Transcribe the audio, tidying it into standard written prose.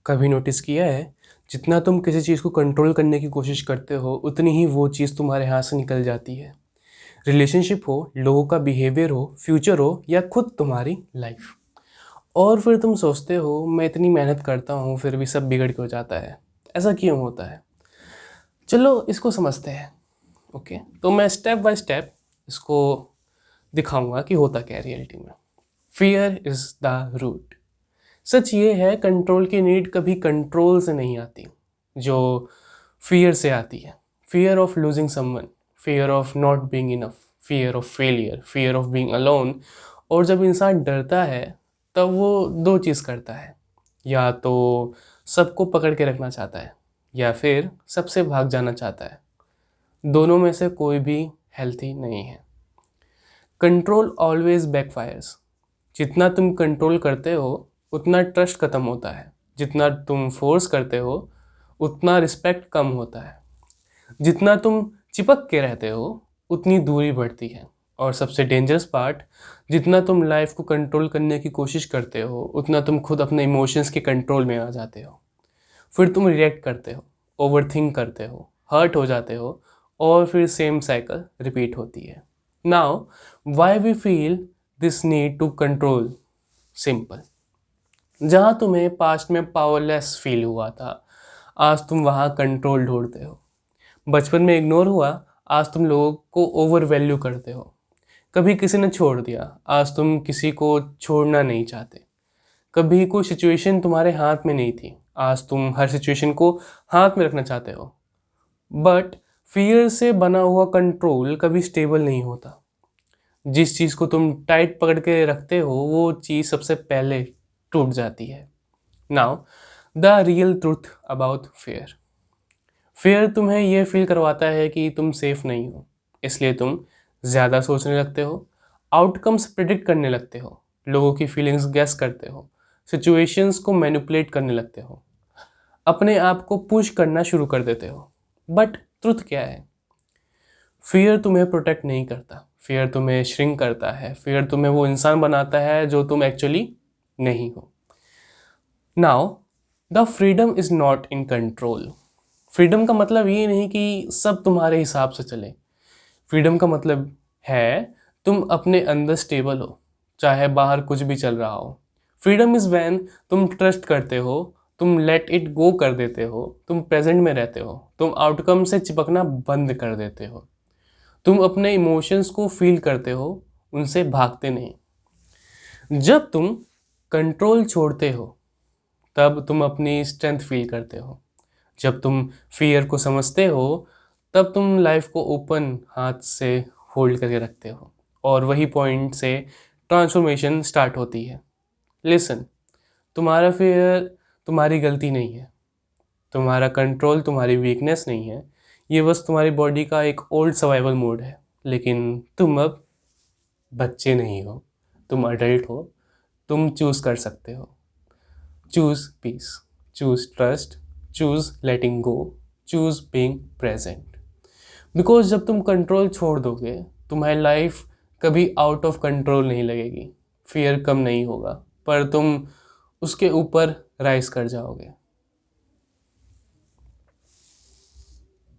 कभी नोटिस किया है, जितना तुम किसी चीज़ को कंट्रोल करने की कोशिश करते हो उतनी ही वो चीज़ तुम्हारे हाथ से निकल जाती है। रिलेशनशिप हो, लोगों का बिहेवियर हो, फ्यूचर हो या खुद तुम्हारी लाइफ। और फिर तुम सोचते हो मैं इतनी मेहनत करता हूँ फिर भी सब बिगड़ के हो जाता है। ऐसा क्यों होता है? चलो इसको समझते हैं। ओके, तो मैं स्टेप बाय स्टेप इसको दिखाऊंगा कि होता क्या है रियलिटी में। Fear is the root. सच ये है, कंट्रोल की नीड कभी कंट्रोल से नहीं आती, जो फियर से आती है। Fear of losing someone, fear of not being enough, fear of failure, fear of being alone. और जब इंसान डरता है तब वो दो चीज़ करता है, या तो सबको पकड़ के रखना चाहता है या फिर सबसे भाग जाना चाहता है। दोनों में से कोई भी हेल्थी नहीं है। Control always backfires. जितना तुम कंट्रोल करते हो उतना ट्रस्ट ख़त्म होता है, जितना तुम फोर्स करते हो उतना रिस्पेक्ट कम होता है, जितना तुम चिपक के रहते हो उतनी दूरी बढ़ती है। और सबसे डेंजरस पार्ट, जितना तुम लाइफ को कंट्रोल करने की कोशिश करते हो उतना तुम खुद अपने इमोशंस के कंट्रोल में आ जाते हो। फिर तुम रिएक्ट करते हो, ओवरथिंक करते हो, हर्ट हो जाते हो, और फिर सेम साइकिल रिपीट होती है। Now why we feel this need to control? Simple. जहाँ तुम्हें पास्ट में पावरलेस फील हुआ था, आज तुम वहाँ कंट्रोल ढूंढते हो। बचपन में इग्नोर हुआ, आज तुम लोगों को ओवर वैल्यू करते हो। कभी किसी ने छोड़ दिया, आज तुम किसी को छोड़ना नहीं चाहते। कभी कोई सिचुएशन तुम्हारे हाथ में नहीं थी, आज तुम हर सिचुएशन को हाथ में रखना चाहते हो। बट फियर से बना हुआ कंट्रोल कभी स्टेबल नहीं होता। जिस चीज़ को तुम टाइट पकड़ के रखते हो वो चीज़ सबसे पहले टूट जाती है। Now the real truth about fair. Fair तुम्हें यह फील करवाता है कि तुम सेफ नहीं हो, इसलिए तुम ज़्यादा सोचने लगते हो, आउटकम्स प्रिडिक्ट करने लगते हो, लोगों की फीलिंग्स गैस करते हो, सिचुएशंस को मैनिपुलेट करने लगते हो, अपने आप को पुश करना शुरू कर देते हो। बट ट्रुथ क्या है? फियर तुम्हें प्रोटेक्ट नहीं करता, फियर तुम्हें श्रिंक करता है, फियर तुम्हें वो इंसान बनाता है जो तुम एक्चुअली नहीं हो। Now the freedom is not in control. Freedom का मतलब ये नहीं कि सब तुम्हारे हिसाब से चले। फ्रीडम का मतलब है तुम अपने अंदर स्टेबल हो, चाहे बाहर कुछ भी चल रहा हो। फ्रीडम इज व्हेन तुम ट्रस्ट करते हो, तुम लेट इट गो कर देते हो, तुम प्रेजेंट में रहते हो, तुम आउटकम से चिपकना बंद कर देते हो, तुम अपने इमोशंस को फील करते हो, उनसे भागते नहीं। जब तुम कंट्रोल छोड़ते हो तब तुम अपनी स्ट्रेंथ फील करते हो। जब तुम फियर को समझते हो तब तुम लाइफ को ओपन हाथ से होल्ड करके रखते हो, और वही पॉइंट से ट्रांसफॉर्मेशन स्टार्ट होती है। लिसन, तुम्हारा फियर तुम्हारी गलती नहीं है, तुम्हारा कंट्रोल तुम्हारी वीकनेस नहीं है, ये बस तुम्हारी बॉडी का एक ओल्ड सर्वाइवल मोड है। लेकिन तुम अब बच्चे नहीं हो, तुम अडल्ट हो, तुम चूज कर सकते हो। Choose peace, choose trust, choose letting go, choose being present. Because जब तुम कंट्रोल छोड़ दोगे तुम्हारी लाइफ कभी आउट ऑफ कंट्रोल नहीं लगेगी। फियर कम नहीं होगा पर तुम उसके ऊपर राइज कर जाओगे।